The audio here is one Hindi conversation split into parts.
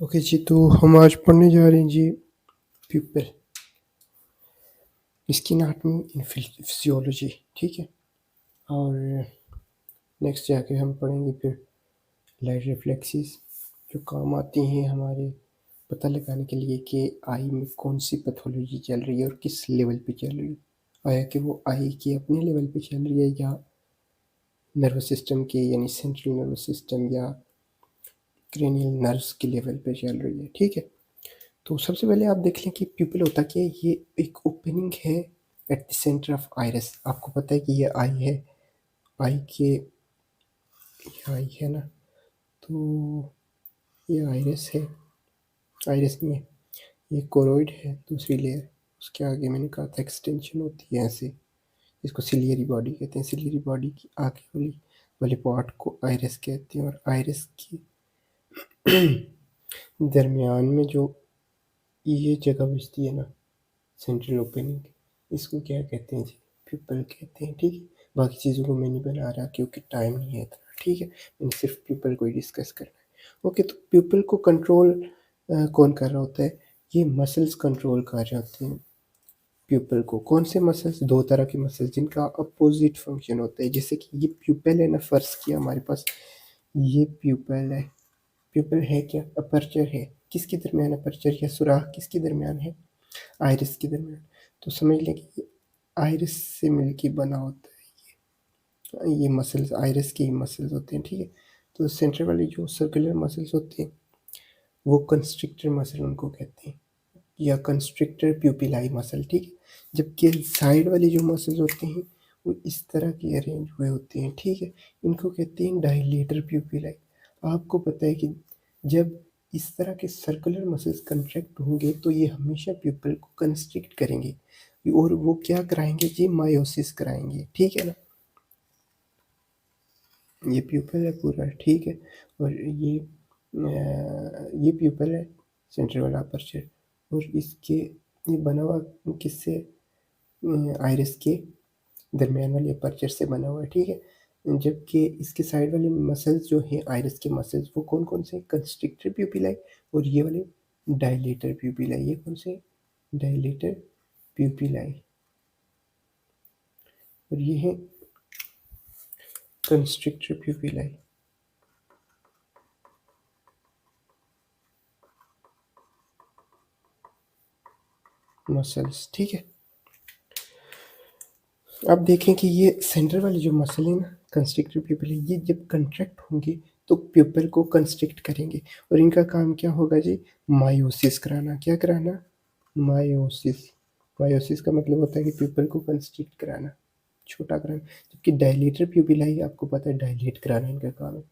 ओके जी, तो हम आज पढ़ने जा रहे हैं जी प्यूपल, इसकी एनाटॉमी इन फिजियोलॉजी। ठीक है। और नेक्स्ट जाके हम पढ़ेंगे फिर लाइट रिफ्लेक्सेस, जो काम आती हैं हमारे पता लगाने के लिए कि आई में कौन सी पैथोलॉजी चल रही है और किस लेवल पे चल रही है। आया कि वो आई के अपने लेवल पे चल रही है या नर्वस सिस्टम के, यानी सेंट्रल नर्वस सिस्टम या क्रेनियल नर्व्स के लेवल पे चल रही है। ठीक है। तो सबसे पहले आप देख लें कि प्यूपिल होता क्या है। ये एक ओपनिंग है at the centre of iris. आपको पता है कि ये आई है, आई के, ये आई है ना, तो ये आइरिस है, आइरिस नहीं है, ये कोरोइड है दूसरी लेयर। उसके आगे मैंने कहा था एक्सटेंशन होती है ऐसे, इसको सिलियरी बॉडी कहते हैं। सिलियरी बॉडी की आगे वाली वाले पार्ट को आइरिस कहते हैं। और आइरिस के दरमियान में जो ये जगह बचती है ना, सेंट्रल ओपनिंग, इसको क्या कहते हैं जी? प्यूपल कहते हैं। ठीक है। बाकी चीज़ों को मैं नहीं बना रहा क्योंकि टाइम नहीं है इतना। ठीक है। मैंने सिर्फ प्यूपल को ही डिस्कस करना है। ओके, तो प्यूपल को कंट्रोल कौन कर रहा होता है? ये मसल्स कंट्रोल कर रहे होते हैं प्यूपल को। कौन से मसल्स? दो तरह के मसल्स जिनका अपोजिट फंक्शन होता है। जैसे कि ये प्यूपल है ना, फर्स्ट किया हमारे पास, ये प्यूपल है। प्यूपल है क्या? अपर्चर है। किसके दरमियान अपर्चर या सुराख किसके दरमियान है? आइरिस के दरमियान। तो समझ लें कि ये आइरिस से मिलके बना होता है। ये मसल्स आइरिस के ही मसल्स होते हैं। ठीक है। तो सेंटर वाले जो सर्कुलर मसल्स होते हैं वो कंस्ट्रिक्टर मसल उनको कहते हैं, या कंस्ट्रिक्टर प्यूपिलाई मसल। ठीक है। जबकि साइड वाले जो मसल्स होते हैं वो इस तरह के अरेंज हुए होते हैं। ठीक है। इनको कहते हैं डायलेटर प्यूपिलाई। आपको पता है कि जब इस तरह के सर्कुलर मसल्स कंट्रैक्ट होंगे तो ये हमेशा प्यूपल को कंस्ट्रिक्ट करेंगे और वो क्या कराएंगे जी? मायोसिस कराएंगे। ठीक है ना। ये प्यूपल है पूरा। ठीक है। और ये प्यूपल है, सेंट्रल वाला अपर्चर। और इसके ये बना हुआ किससे? आइरिस के दरमियान वाले अपर्चर से बना हुआ है। ठीक है। जबकि इसके साइड वाले मसल्स जो हैं आइरिस के मसल्स, वो कौन कौन से? कंस्ट्रिक्टर प्यूपिलाई और ये वाले डायलेटर प्यूपिलाई। ये कौन से? डायलेटर प्यूपिलाई। और ये है कंस्ट्रिक्टर प्यूपिलाई मसल्स। ठीक है। अब देखें कि ये सेंटर वाले जो मसल है ना, कंस्ट्रिक्टर प्यूपिल, ये जब कंट्रैक्ट होंगे तो प्यूपिल को कंस्ट्रिक्ट करेंगे। और इनका काम क्या होगा जी? मायोसिस कराना। क्या कराना? मायोसिस। मायोसिस का मतलब होता है कि प्यूपिल को कंस्ट्रिक्ट कराना, छोटा कराना। जबकि डायलेटर प्यूपिलाई, आपको पता है डायलेट कराना इनका काम है,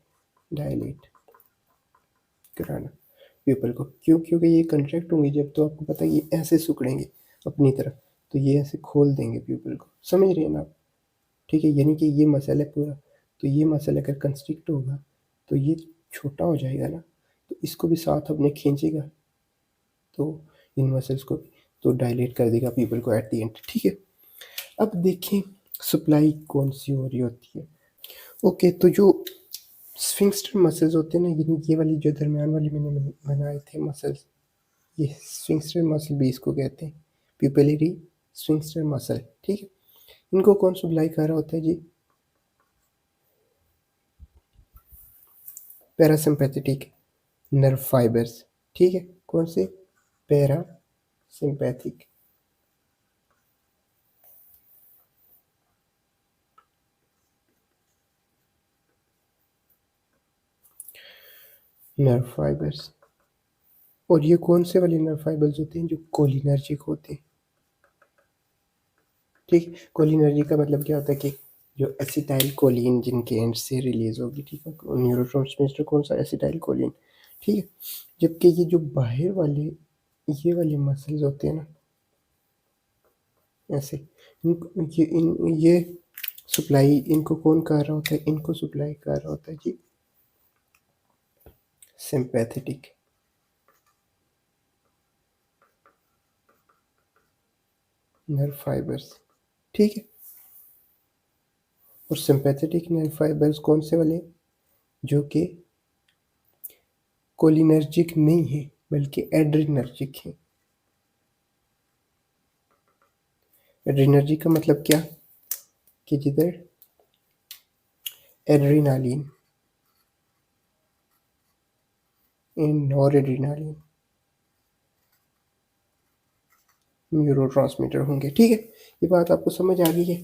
डायलेट कराना प्यूपिल को। क्यों? क्योंकि ये कंट्रैक्ट होंगे जब, तो आपको पता है ये ऐसे सिकुड़ेंगे अपनी तरफ, तो ये ऐसे खोल देंगे प्यूपिल को। समझ रहे हैं ना आप? ठीक है। यानी कि ये मसल है पूरा, तो ये मसल अगर कंस्ट्रिक्ट होगा तो ये छोटा हो जाएगा ना, तो इसको भी साथ अपने खींचेगा, तो इन मसल्स को भी तो डायलेट कर देगा पीपल को एट द एंड। ठीक है। अब देखें सप्लाई कौन सी हो रही होती है। ओके, तो जो स्फिंक्टर मसल्स होते हैं ना, यानी ये वाली जो दरमियान वाली मैंने बनाए थे मसल्स, ये स्फिंक्टर मसल भी इसको कहते हैं, प्यूपिलरी स्फिंक्टर मसल। ठीक है। इनको कौन सप्लाई कर रहा होता है जी? Parasympathetic nerve fibres. ठीक है। कौन से? Para sympathetic nerve fibres. और ये कौन से वाले नर्व फाइबर्स होते हैं? जो कोलिनर्जिक होते हैं। ठीक है। कोलिनर्जिक का मतलब क्या होता है कि जो एसिटाइल कोलिन जिनके एंड से रिलीज होगी। ठीक है। न्यूरोट्रांसमीटर कौन सा? Acetyl choline. ठीक है। जबकि ये जो बाहर वाले ये वाले मसल्स होते हैं ना, ऐसे ये सप्लाई इनको कौन कर रहा होता है? इनको सप्लाई कर रहा होता है जी सिंपैथेटिक नर्व फाइबर्स। ठीक है। और सिंपैथेटिक नर्व फाइबर्स कौन से वाले? जो कि कोलिनर्जिक नहीं है बल्कि एड्रिनर्जिक है। एड्रिनर्जिक का मतलब क्या कि जिधर एड्रीनालिन एंड नॉरएड्रेनालिन न्यूरोट्रांसमीटर होंगे। ठीक है, ये बात आपको समझ आ गई है।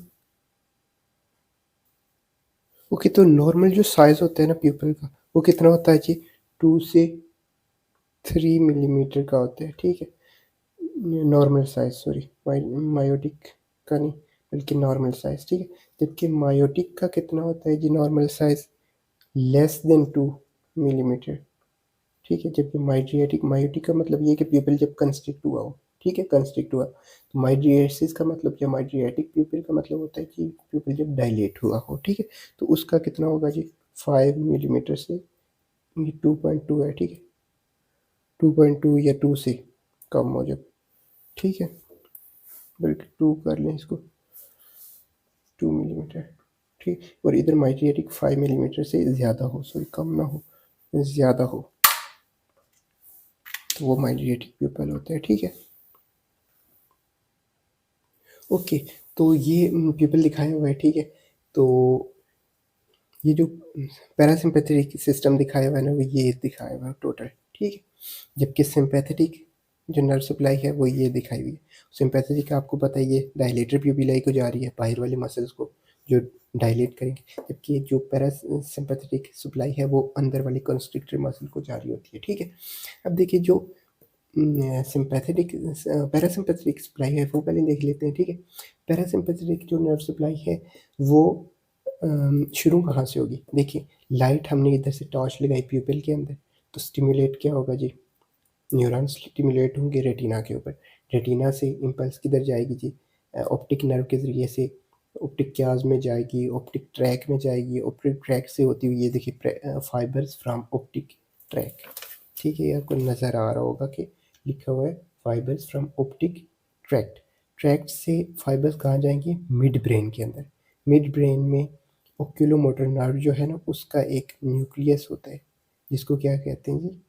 ओके, तो नॉर्मल जो साइज होता है ना प्यूपल का, वो कितना होता है जी? 2 से 3 मिलीमीटर का होता है। ठीक है, नॉर्मल साइज, सॉरी मायोटिक का नहीं बल्कि नॉर्मल साइज। ठीक है, जबकि मायोटिक का कितना होता है जी नॉर्मल साइज? << ठीक है, जबकि माइड्रियाटिक, मायोटिक का मतलब ये कि प्यूपिल जब कंस्ट्रिक्ट हुआ हो। ठीक है, कंस्ट्रिक्ट हुआ। तो माइड्रियासिस का मतलब क्या? माइड्रियाटिक प्यूपिल का मतलब होता है कि प्यूपिल जब डायलेट हुआ हो। ठीक है, तो उसका कितना होगा जी? 5 मिलीमीटर से, ये 2.2 है। ठीक है, 2.2 या 2 से कम हो जब। ठीक है, बल्कि 2 कर लें इसको, 2 मिलीमीटर। ठीक, और इधर माइड्रियाटिक 5 मिलीमीटर से ज़्यादा हो, सॉरी कम ना हो, ज़्यादा हो, तो वो माइड्रियाटिक प्यूपल होता है। ठीक है, ओके, तो ये प्यूपल दिखाया हुआ है। ठीक है, तो ये जो पैरासिम्पैथेटिक सिस्टम दिखाया हुआ है ना, वो ये दिखाया हुआ है टोटल। ठीक है, जबकि सिंपैथेटिक जो नर्व सप्लाई है वो ये दिखाई हुई है। सिंपैथेटिक आपको पता है ये डायलेटर प्यूपिलाई को जा रही है, बाहर वाले मसल्स को जो डायलेट करेंगे, जबकि जो पैरासिम्पैथेटिक सप्लाई है वो अंदर वाले कंस्ट्रिक्टर मसल को जा रही होती है। ठीक है, अब देखिए जो सिंपैथेटिक पैरासिम्पैथेटिक सप्लाई है वो पहले देख लेते हैं। ठीक है, पैरासिम्पैथेटिक जो नर्व सप्लाई है वो शुरू कहाँ से होगी? देखिए, लाइट हमने इधर से टॉर्च लगाई प्यूपिल के अंदर, तो स्टिमुलेट क्या होगा जी? न्यूरॉन्स स्टिमुलेट होंगे रेटिना के ऊपर। रेटिना से इम्पल्स किधर जाएगी जी? ऑप्टिक नर्व के ज़रिए से ऑप्टिक क्याज में जाएगी, ऑप्टिक ट्रैक में जाएगी, ऑप्टिक ट्रैक से होती हुई ये देखिए फाइबर्स फ्रॉम ऑप्टिक ट्रैक। ठीक है, ये आपको नज़र आ रहा होगा कि लिखा हुआ है fibres from optic tract. Tract से फाइबर्स कहाँ जाएंगी? मिड ब्रेन के अंदर। मिड ब्रेन में ओक्यूलोमोटर नर्व जो है ना, उसका एक न्यूक्लियस होता है जिसको क्या कहते हैं जी?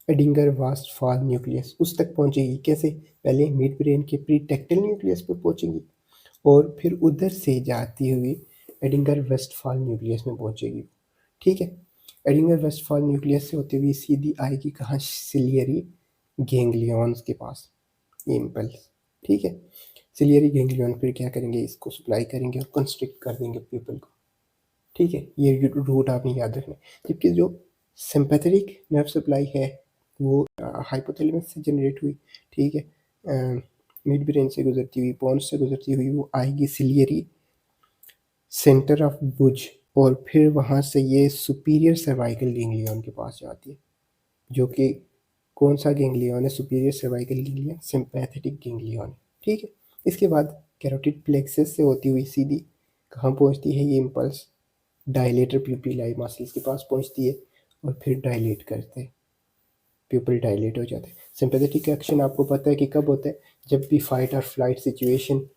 एडिंगर वास्ट फॉल न्यूक्लियस। उस तक पहुंचेगी कैसे? पहले मिड ब्रेन के प्रीटेक्टल न्यूक्लियस पे पहुंचेगी और फिर उधर से जाती हुई एडिंगर वेस्टफॉल न्यूक्लियस में पहुंचेगी। ठीक है, एडिंगर वेस्टफॉल न्यूक्लियस से होती हुई सीधी आएगी कहाँ? सिलियरी गैंग्लियंस के पास ये इम्पल्स। ठीक है, सिलियरी गैंग्लियन फिर क्या करेंगे? इसको सप्लाई करेंगे और कंस्ट्रिक्ट कर देंगे प्यूपल को। ठीक है, ये रूट आपने याद रखना है। जबकि जो सिंपैथेटिक नर्व सप्लाई है वो हाइपोथैलेमस से जनरेट हुई। ठीक है, मिड ब्रेन से गुजरती हुई, पॉन्स से गुजरती हुई वो आएगी सिलियरी सेंटर ऑफ बुज, और फिर वहाँ से ये सुपीरियर सर्वाइकल गैंग्लियन के पास जाती है, जो कि कौन सा गैंग्लियन है? Superior cervical ganglion, sympathetic ganglion. ठीक है, इसके बाद कैरोटिड प्लेक्सस से होती हुई सीधी कहाँ पहुँचती है ये इम्पल्स? डायलेटर प्यूपिलाई मसल्स के पास पहुँचती है और फिर डायलेट करते हैं, प्यूपिल डायलेट हो जाता है। सिंपैथेटिक एक्शन आपको पता है कि कब होता है? जब भी फाइट और फ्लाइट सिचुएशन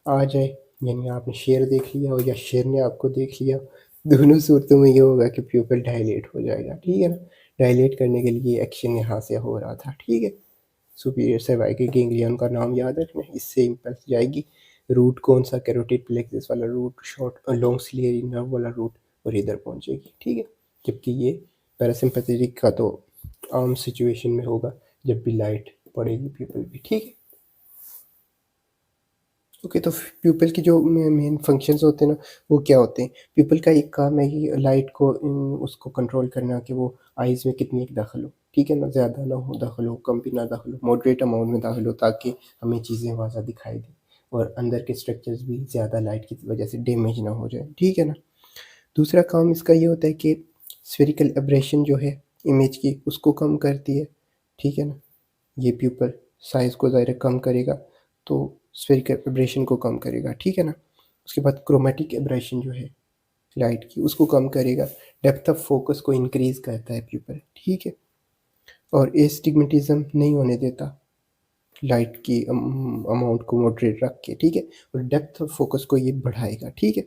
आ जाए, यानी आपने शेर देख लिया हो या शेर ने आपको देख लिया, दोनों सूरतों में ये होगा कि प्यूपिल डायलेट हो जाएगा। ठीक है ना, डायलेट करने के लिए एक्शन यहाँ से हो रहा था। ठीक है, सुपीरियर सर्वाइकल गैंग्लियन का नाम याद रखना, इससे इम्पल्स जाएगी। रूट कौन सा? कैरोटिड प्लेक्सस वाला root, short long ciliary nerve वाला रूट, और इधर पहुँचेगी। ठीक है, जबकि ये पैरासिम्पैथेटिक का तो आम सिचुएशन में होगा जब भी लाइट पड़ेगी प्यूपिल भी। ठीक है, ओके, तो प्यूपिल की जो मेन फंक्शंस होते हैं ना, वो क्या होते हैं? प्यूपिल का एक काम है कि लाइट को उसको कंट्रोल करना, कि वो आइज़ में कितनी एक दाखिल हो। ठीक है ना, ज़्यादा ना हो दाखिल हो, कम भी ना दाखिल हो, मॉडरेट अमाउंट में दाखिल हो, ताकि हमें चीज़ें वाज़ा दिखाई दें और अंदर के स्ट्रक्चर्स भी ज़्यादा लाइट की वजह से डैमेज ना हो जाए। ठीक है ना, दूसरा काम इसका ये होता है कि स्फेरिकल एब्रेशन जो है इमेज की, उसको कम करती है। ठीक है ना, ये प्यूपल साइज़ को ज़ाहिर कम करेगा, तो स्फेरिकल एब्रेशन को कम करेगा। ठीक है ना, उसके बाद क्रोमेटिक एब्रेशन जो है लाइट की, उसको कम करेगा। डेप्थ ऑफ फोकस को इंक्रीज़ करता है प्यूपल। ठीक है, और एस्टिग्मेटिज्म नहीं होने देता लाइट की अमाउंट को मॉडरेट रख के। ठीक है, और डेप्थ ऑफ फोकस को ये बढ़ाएगा। ठीक है,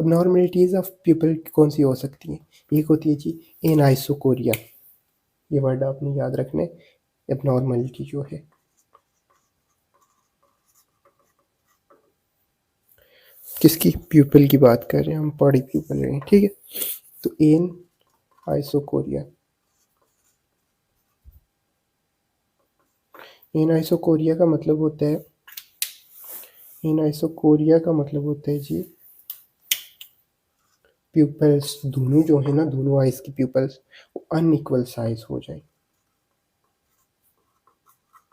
अब नॉर्मलिटीज़ ऑफ पीपल कौन सी हो सकती हैं? एक होती है जी एनाइसोकोरिया, ये वर्ड आपने याद रखना है। अब नॉर्मलिटी जो है किसकी, प्यूपल की बात कर रहे हैं हम, बॉडी प्यूपल रहे हैं, ठीक है। तो एन आइसोकोरिया, एन आइसोकोरिया का मतलब होता है, इन आइसोकोरिया का मतलब होता है जी प्यूपल्स दोनों जो है ना, दोनों आइज की प्यूपल्स वो अनइक्वल साइज हो जाए,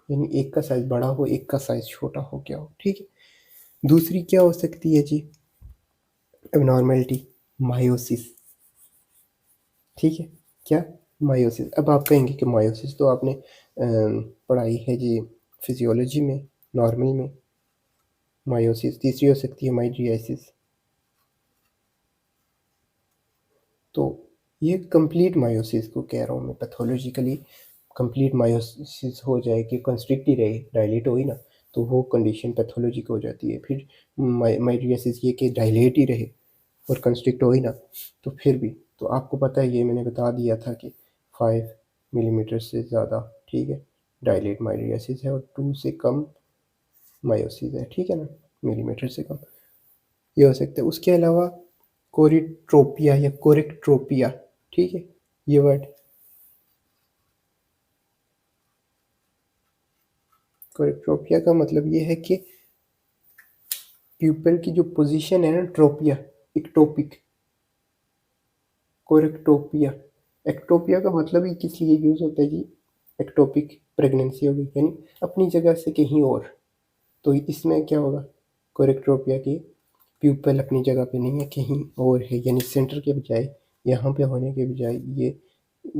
यानी एक का साइज बड़ा हो एक का साइज छोटा हो गया हो, ठीक है। दूसरी क्या हो सकती है जी एबनॉर्मेलिटी, मायोसिस, ठीक है। क्या, मायोसिस। अब आप कहेंगे कि मायोसिस तो आपने पढ़ाई है जी फिजियोलॉजी में, नॉर्मल में। मायोसिस तीसरी हो सकती है माइड्रियासिस। तो ये कंप्लीट मायोसिस को कह रहा हूँ मैं, पैथोलॉजिकली कंप्लीट मायोसिस हो जाए कि कंस्ट्रिक्ट ही रहे, डायलेट हो ही ना, तो वो कंडीशन पैथोलॉजी को हो जाती है। फिर माइड्रियासिस ये कि डायलेट ही रहे और कंस्ट्रिक्ट हो ही ना, तो फिर भी तो आपको पता है, ये मैंने बता दिया था कि 5 मिलीमीटर से ज़्यादा, ठीक है, डायलेट माइड्रियासिस है, और 2 से कम मायोसिस है, ठीक है ना, मिलीमीटर से कम ये हो सकता है। उसके अलावा कोरिट्रोपिया या कोरेक्ट्रोपिया, ठीक है, ये वर्ड कोरेक्ट्रोपिया का मतलब ये है कि प्यूपल की जो पोजीशन है ना, ट्रोपिया, इक्टोपिक, कोरेक्टोपिया। एक्टोपिया का मतलब ही किस लिए यूज़ होता है जी, एक्टोपिक प्रेगनेंसी होगी यानी अपनी जगह से कहीं और, तो इसमें क्या होगा, कोरेक्टोपिया की प्यूपल अपनी जगह पे नहीं है, कहीं और है, यानी सेंटर के बजाय यहाँ पे होने के बजाय ये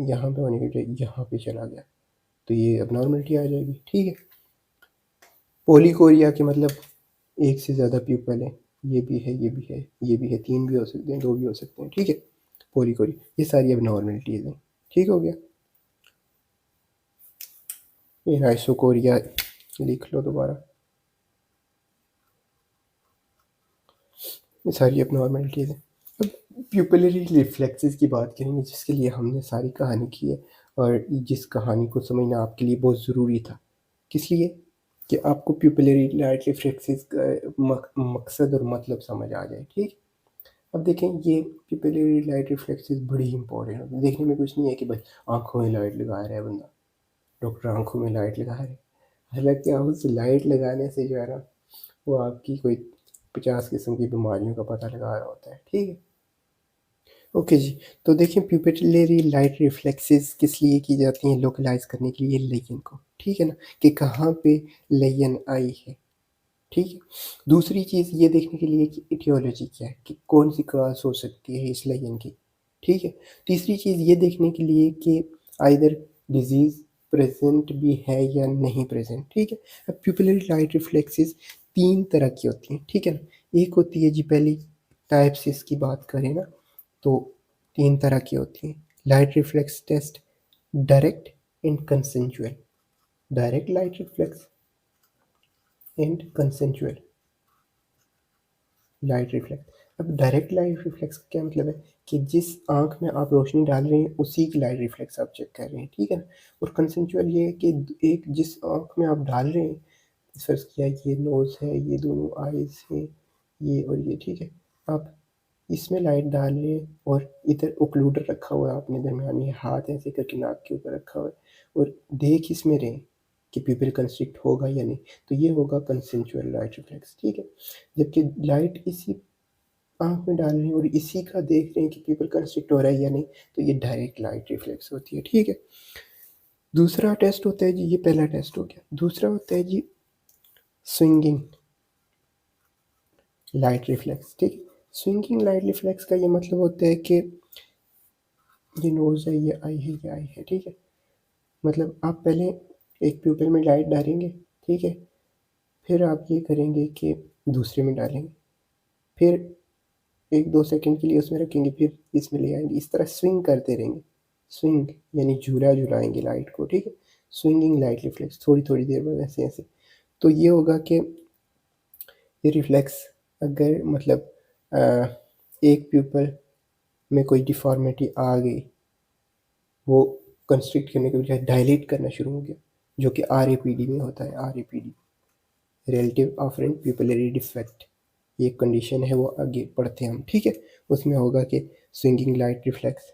यहाँ पे होने के बजाय यहाँ पे चला गया, तो ये अब नॉर्मलिटी आ जाएगी, ठीक है। पोलिकोरिया के मतलब एक से ज़्यादा प्यूपल है, ये भी है ये भी है ये भी है, 3 भी हो सकते हैं 2 भी हो सकते हैं, ठीक है। पोलिकोरिया ये सारी अब नॉर्मलिटीज़ हैं, ठीक हो गया। ये आइसोकोरिया लिख लो दोबारा, ये सारी अब नॉर्मलिटीज़ हैं। अब प्यूपिलरी रिफ्लेक्सेस की बात करेंगे, जिसके लिए हमने सारी कहानी की है, और जिस कहानी को समझना आपके लिए बहुत ज़रूरी था, किस लिए, कि आपको प्यूपिलरी लाइट रिफ्लेक्सेस का मकसद और मतलब समझ आ जाए, ठीक। अब देखें ये प्यूपिलरी लाइट रिफ्लेक्सेस बड़ी इंपॉर्टेंट है, देखने में कुछ नहीं है कि भाई आंखों में लाइट लगा रहा है बंदा, डॉक्टर आंखों में लाइट लगा रहे हैं, हालांकि उस लाइट लगाने से जो है ना, वो आपकी कोई 50 किस्म की बीमारियों का पता लगा रहा होता है, ठीक है। ओके जी, तो देखिए प्यूपिलरी लाइट रिफ्लेक्सेस किस लिए की जाती हैं, लोकलाइज करने के लिए लेयन को, ठीक है ना, कि कहाँ पे लेयन आई है, ठीक है। दूसरी चीज़ ये देखने के लिए कि इटियोलॉजी क्या है, कि कौन सी काज हो सकती है इस लेयन की, ठीक है। तीसरी चीज़ ये देखने के लिए कि आइदर डिजीज़ प्रेजेंट भी है या नहीं प्रेजेंट, ठीक है। अब प्यूपिलरी लाइट रिफ्लेक्सेस 3 तरह की होती हैं, ठीक है ना। एक होती है जी, पहली टाइप से इसकी बात करें ना, तो 3 तरह की होती हैं, light reflex test, direct and consensual, direct light reflex and consensual light reflex. अब डायरेक्ट लाइट रिफ्लेक्स का क्या मतलब है, कि जिस आंख में आप रोशनी डाल रहे हैं उसी की लाइट रिफ्लेक्स आप चेक कर रहे हैं, ठीक है ना। और कंसेंजुअल ये है कि एक जिस आंख में आप डाल रहे हैं, फर्ज किया ये नोज़ है, ये दोनों आइज़ हैं, ये और ये, ठीक है, आप इसमें लाइट डाल रहे हैं और इधर ओक्लूडर रखा हुआ है आपने दरमियान में, हाथ ऐसे करके नाक के ऊपर रखा हुआ है, और देख इसमें रहे कि प्यूपिल कंस्ट्रिक्ट होगा या नहीं, तो ये होगा कंसेंजुअल लाइट रिफ्लेक्स, ठीक है। जबकि लाइट इसी आँख में डाल रहे हैं और इसी का देख रहे हैं कि प्यूपिल कंस्ट्रिक्ट हो रहा है या नहीं, तो ये डायरेक्ट लाइट रिफ्लेक्स होती है, ठीक है। दूसरा टेस्ट होता है जी, ये पहला टेस्ट हो गया, दूसरा होता है जी स्विंगिंग लाइट रिफ्लेक्स, ठीक है। स्विंगिंग लाइट रिफ्लेक्स का ये मतलब होता है कि ये नोज़ है, ये आई है, ये आई है, ठीक है। मतलब आप पहले एक प्यूपिल में लाइट डालेंगे, ठीक है, फिर आप ये करेंगे कि दूसरे में डालेंगे, फिर 1-2 सेकंड के लिए उसमें रखेंगे, फिर इसमें ले आएंगे, इस तरह स्विंग करते रहेंगे। स्विंग यानी झूला झुलाएंगे लाइट को, ठीक है। स्विंगिंग लाइट रिफ्लेक्स, थोड़ी थोड़ी देर बाद ऐसे ऐसे, तो ये होगा कि ये रिफ्लेक्स अगर मतलब एक प्यूपल में कोई डिफॉर्मिटी आ गई, वो कंस्ट्रिक्ट करने के बजाय डायलेट करना शुरू हो गया, जो कि RAPD में होता है। RAPD, रिलेटिव ऑफरेंट प्यूपिलरी डिफेक्ट, ये कंडीशन है, वो आगे पढ़ते हैं हम, ठीक है। उसमें होगा कि स्विंगिंग लाइट रिफ्लेक्स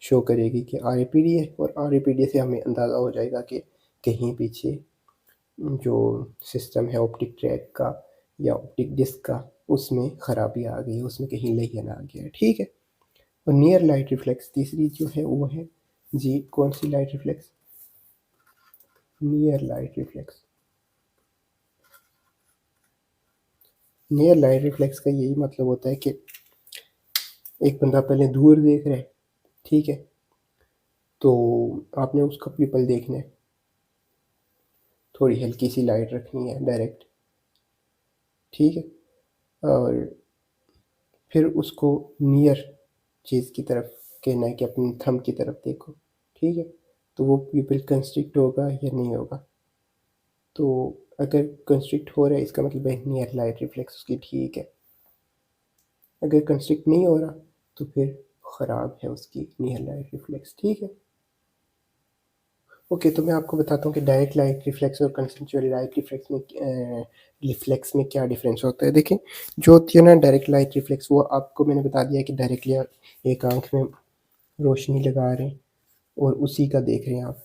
शो करेगी कि RAPD है, और RAPD से हमें अंदाज़ा हो जाएगा कि कहीं पीछे जो सिस्टम है ऑप्टिक ट्रैक का या ऑप्टिक डिस्क का, उसमें ख़राबी आ गई है, उसमें कहीं लहन आ गया है, ठीक है। और नियर लाइट रिफ्लेक्स तीसरी जो है वो है जी, कौन सी light reflex? Near light reflex. Near light reflex का यही मतलब होता है कि एक बंदा पहले दूर देख रहा है, ठीक है, तो आपने उसका पीपल देखना है, थोड़ी हल्की सी लाइट रखनी है डायरेक्ट, ठीक है, और फिर उसको नियर चीज़ की तरफ कहना है कि अपनी थंब की तरफ देखो, ठीक है। तो वो पीपल कंस्ट्रिक्ट होगा या नहीं होगा? तो अगर कंस्ट्रिक्ट हो रहा है इसका मतलब है नियर लाइट रिफ्लेक्स उसकी ठीक है। अगर कंस्ट्रिक्ट नहीं हो रहा तो फिर ख़राब है उसकी नियर लाइट रिफ्लेक्स, ठीक है। ओके, तो मैं आपको बताता हूँ कि डायरेक्ट लाइट रिफ्लेक्स और कंसेंचुअल लाइट रिफ्लेक्स में क्या डिफरेंस होता है। देखिए, जो होती है ना डायरेक्ट लाइट रिफ्लेक्स, वो आपको मैंने बता दिया कि डायरेक्टली एक आंख में रोशनी लगा रहे हैं और उसी का देख रहे हैं आप,